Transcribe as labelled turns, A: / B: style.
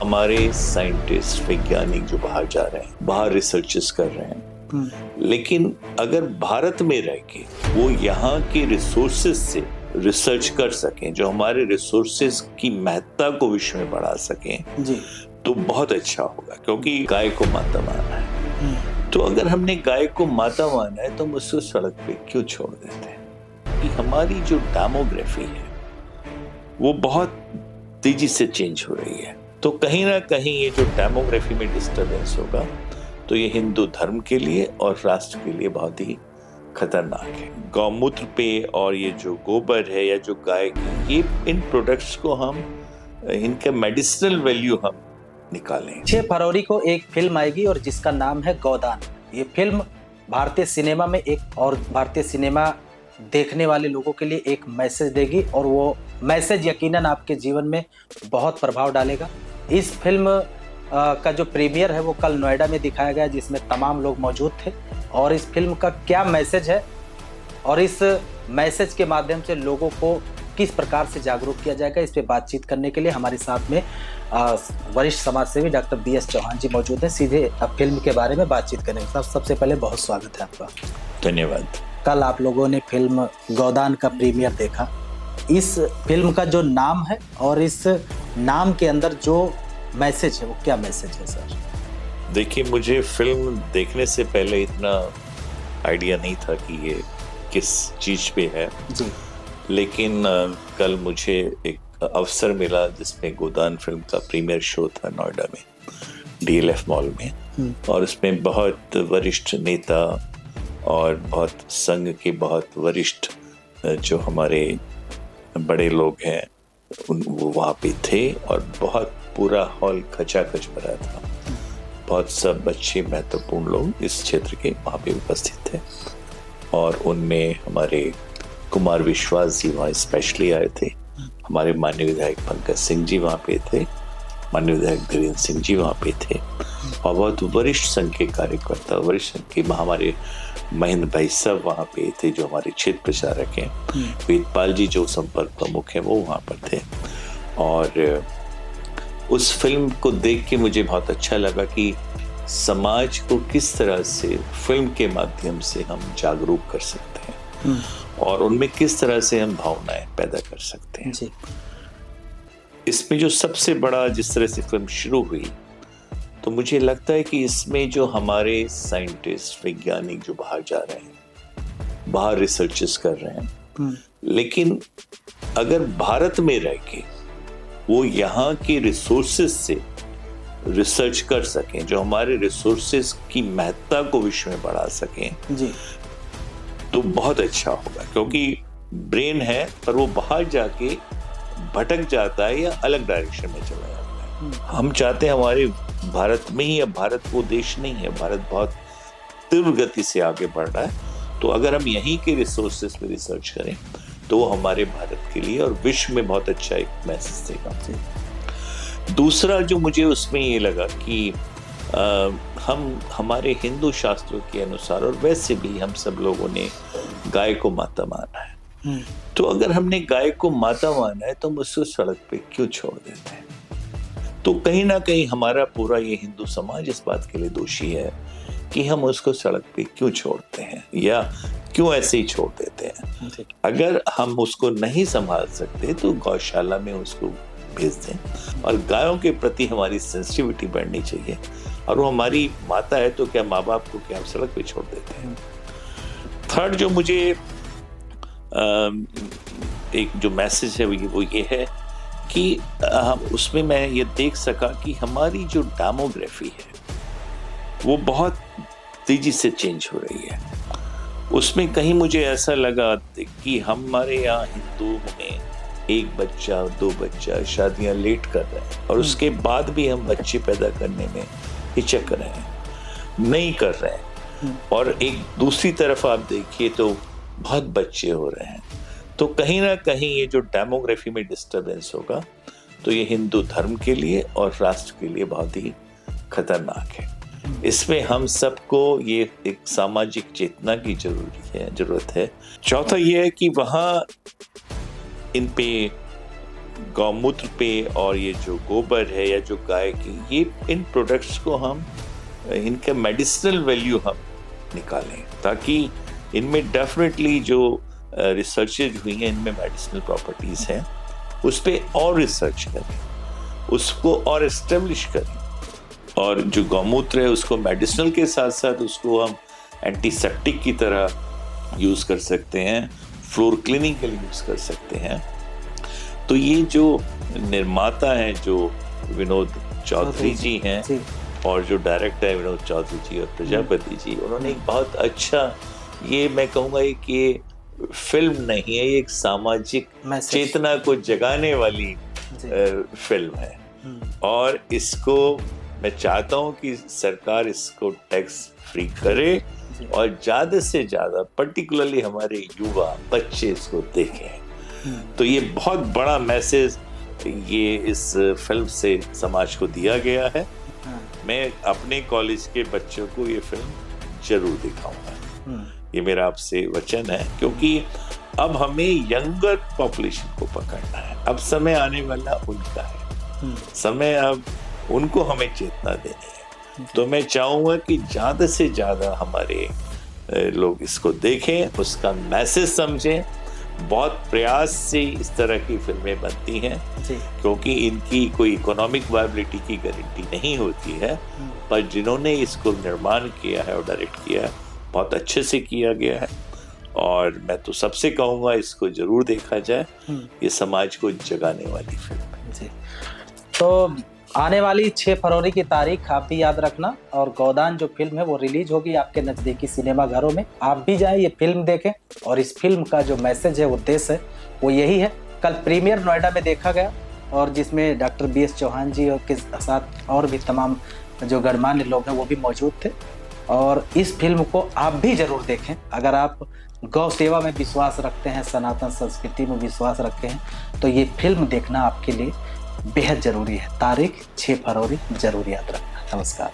A: हमारे साइंटिस्ट वैज्ञानिक जो बाहर जा रहे हैं, बाहर रिसर्चेस कर रहे हैं, लेकिन अगर भारत में रह के वो यहाँ के रिसोर्सेज से रिसर्च कर सकें, जो हमारे रिसोर्सेज की महत्ता को विश्व में बढ़ा सकें जी, तो बहुत अच्छा होगा। क्योंकि गाय को माता माना है, तो अगर हमने गाय को माता माना है तो हम उसको सड़क पे क्यों छोड़ देते हैं? कि हमारी जो डेमोग्राफी है वो बहुत तेजी से चेंज हो रही है, तो कहीं ना कहीं ये जो डेमोग्राफी में डिस्टर्बेंस होगा तो ये हिंदू धर्म के लिए और राष्ट्र के लिए बहुत ही खतरनाक है। गौमूत्र पे और ये जो गोबर है या जो गाय की, ये इन प्रोडक्ट्स को हम इनका मेडिसिनल वैल्यू हम निकालें।
B: 6 फरवरी को एक फिल्म आएगी और जिसका नाम है गोदान। ये फिल्म भारतीय सिनेमा में भारतीय सिनेमा देखने वाले लोगों के लिए एक मैसेज देगी और वो मैसेज यकीनन आपके जीवन में बहुत प्रभाव डालेगा। इस फिल्म का जो प्रीमियर है वो कल नोएडा में दिखाया गया, जिसमें तमाम लोग मौजूद थे। और इस फिल्म का क्या मैसेज है और इस मैसेज के माध्यम से लोगों को किस प्रकार से जागरूक किया जाएगा, इस पे बातचीत करने के लिए हमारे साथ में वरिष्ठ समाजसेवी डॉक्टर BS चौहान जी मौजूद हैं। सीधे फिल्म के बारे में बातचीत करेंगे। सबसे पहले बहुत स्वागत है आपका।
A: धन्यवाद।
B: कल आप लोगों ने फिल्म गोदान का प्रीमियर देखा। इस फिल्म का जो नाम है और इस नाम के अंदर जो मैसेज है वो क्या मैसेज है सर?
A: देखिए, मुझे फिल्म देखने से पहले इतना आइडिया नहीं था कि ये किस चीज पे है जी। लेकिन कल मुझे एक अवसर मिला जिसमें गोदान फिल्म का प्रीमियर शो था नोएडा में, DLF मॉल में, और उसमें बहुत वरिष्ठ नेता और बहुत संघ के बहुत वरिष्ठ जो हमारे बड़े लोग हैं वो वहाँ पे थे और बहुत पूरा हॉल खचाखच भरा था। बहुत सब अच्छे महत्वपूर्ण लोग इस क्षेत्र के वहाँ पे उपस्थित थे और उनमें हमारे कुमार विश्वास जी वहाँ स्पेशली आए थे, हमारे माननीय विधायक पंकज सिंह जी वहाँ पे थे, माननीय विधायक धीरेन्द्र सिंह जी वहाँ पे थे और बहुत वरिष्ठ संघ के कार्यकर्ता, वरिष्ठ संघ के हमारे महेंद्र भाई साहब वहाँ पे थे जो हमारे क्षेत्र प्रचारक हैं, वेदपाल जी जो संपर्क प्रमुख हैं वो वहाँ पर थे। और उस फिल्म को देख के मुझे बहुत अच्छा लगा कि समाज को किस तरह से फिल्म के माध्यम से हम जागरूक कर सकते हैं और उनमें किस तरह से हम भावनाएं पैदा कर सकते हैं जी। इसमें जो सबसे बड़ा, जिस तरह से फिल्म शुरू हुई, तो मुझे लगता है कि इसमें जो हमारे साइंटिस्ट वैज्ञानिक जो बाहर जा रहे हैं, बाहर रिसर्चेस कर रहे हैं, लेकिन अगर भारत में रह के वो यहाँ के रिसोर्सेज से रिसर्च कर सकें, जो हमारे रिसोर्सेज की महत्ता को विश्व में बढ़ा सकें जी, तो बहुत अच्छा होगा। क्योंकि ब्रेन है पर वो बाहर जाके भटक जाता है या अलग डायरेक्शन में चला जाता है। हम चाहते हैं हमारे भारत में ही, अब भारत वो देश नहीं है, भारत बहुत तीव्र गति से आगे बढ़ रहा है, तो अगर हम यहीं के रिसोर्सेज पे रिसर्च करें तो वो हमारे भारत के लिए और विश्व में बहुत अच्छा एक मैसेज देगा। दूसरा जो मुझे उसमें ये लगा कि हम हमारे हिंदू शास्त्रों के अनुसार और वैसे भी हम सब लोगों ने गाय को माता माना है, तो अगर हमने गाय को माता माना है तो हम उसको सड़क पे क्यों छोड़ देते हैं? तो कहीं ना कहीं हमारा पूरा ये हिंदू समाज इस बात के लिए दोषी है कि हम उसको सड़क पे क्यों छोड़ते हैं या क्यों ऐसे ही छोड़ देते हैं। अगर हम उसको नहीं संभाल सकते तो गौशाला में उसको भेज दें और गायों के प्रति हमारी सेंसिटिविटी बढ़नी चाहिए। और वो हमारी माता है तो क्या माँ बाप को क्या हम सड़क पे छोड़ देते हैं? थर्ड जो मुझे एक जो मैसेज है वो ये है कि उसमें मैं ये देख सका कि हमारी जो डेमोग्राफी है वो बहुत तेजी से चेंज हो रही है। उसमें कहीं मुझे ऐसा लगा कि हमारे यहाँ हिंदू में 1 बच्चा 2 बच्चा शादियां लेट कर रहे हैं और उसके बाद भी हम बच्चे पैदा करने में हिचक रहे हैं, नहीं कर रहे हैं। और एक दूसरी तरफ आप देखिए तो बहुत बच्चे हो रहे हैं। तो कहीं ना कहीं ये जो डेमोग्राफी में डिस्टर्बेंस होगा तो ये हिंदू धर्म के लिए और राष्ट्र के लिए बहुत ही खतरनाक है। इसमें हम सबको ये एक सामाजिक चेतना की जरूरत है। चौथा ये है कि वहाँ इन पे गौमूत्र पे और ये जो गोबर है या जो गाय की, ये इन प्रोडक्ट्स को हम इनका मेडिसिनल वैल्यू हम निकालें, ताकि इनमें डेफिनेटली जो रिसर्चेज हुई हैं इनमें मेडिसिनल प्रॉपर्टीज हैं, उस पे और रिसर्च करें, उसको और एस्टेब्लिश करें। और जो गौमूत्र है उसको मेडिसिनल के साथ साथ उसको हम एंटीसेप्टिक की तरह यूज़ कर सकते हैं, फ्लोर क्लीनिंग के लिए यूज़ कर सकते हैं। तो ये जो निर्माता हैं जो विनोद चौधरी जी हैं और जो डायरेक्टर है विनोद चौधरी जी और प्रजापति जी, उन्होंने एक बहुत अच्छा, ये मैं कहूँगा कि ये फिल्म नहीं है, ये एक सामाजिक चेतना को जगाने वाली फिल्म है। और इसको मैं चाहता हूँ कि सरकार इसको टैक्स फ्री करे और ज़्यादा से ज़्यादा पर्टिकुलरली हमारे युवा बच्चे इसको देखें। तो ये बहुत बड़ा मैसेज ये इस फिल्म से समाज को दिया गया है। मैं अपने कॉलेज के बच्चों को ये फिल्म जरूर दिखाऊंगा, ये मेरा आपसे वचन है, क्योंकि अब हमें यंगर पॉपुलेशन को पकड़ना है। अब समय आने वाला उनका है, समय अब उनको हमें चेतना देनी है। तो मैं चाहूँगा कि ज़्यादा से ज़्यादा हमारे लोग इसको देखें, उसका मैसेज समझें। बहुत प्रयास से इस तरह की फिल्में बनती हैं, क्योंकि इनकी कोई इकोनॉमिक वायबिलिटी की गारंटी नहीं होती है, पर जिन्होंने इसको निर्माण किया है और डायरेक्ट किया है, बहुत अच्छे से किया गया है। और मैं तो सबसे कहूँगा इसको जरूर देखा जाए, ये समाज को जगाने वाली फिल्म है।
B: जी, तो आने वाली 6 फरवरी की तारीख आप भी याद रखना, और गोदान जो फिल्म है वो रिलीज होगी आपके नज़दीकी सिनेमा घरों में। आप भी जाएं, ये फिल्म देखें, और इस फिल्म का जो मैसेज है, उद्देश्य है, वो यही है। कल प्रीमियर नोएडा में देखा गया, और जिसमें डॉक्टर BS चौहान जी और के साथ और भी तमाम जो गणमान्य लोग हैं वो भी मौजूद थे। और इस फिल्म को आप भी ज़रूर देखें। अगर आप गौ सेवा में विश्वास रखते हैं, सनातन संस्कृति में विश्वास रखते हैं, तो ये फिल्म देखना आपके लिए बेहद ज़रूरी है। तारीख 6 फरवरी जरूर याद रखना। नमस्कार।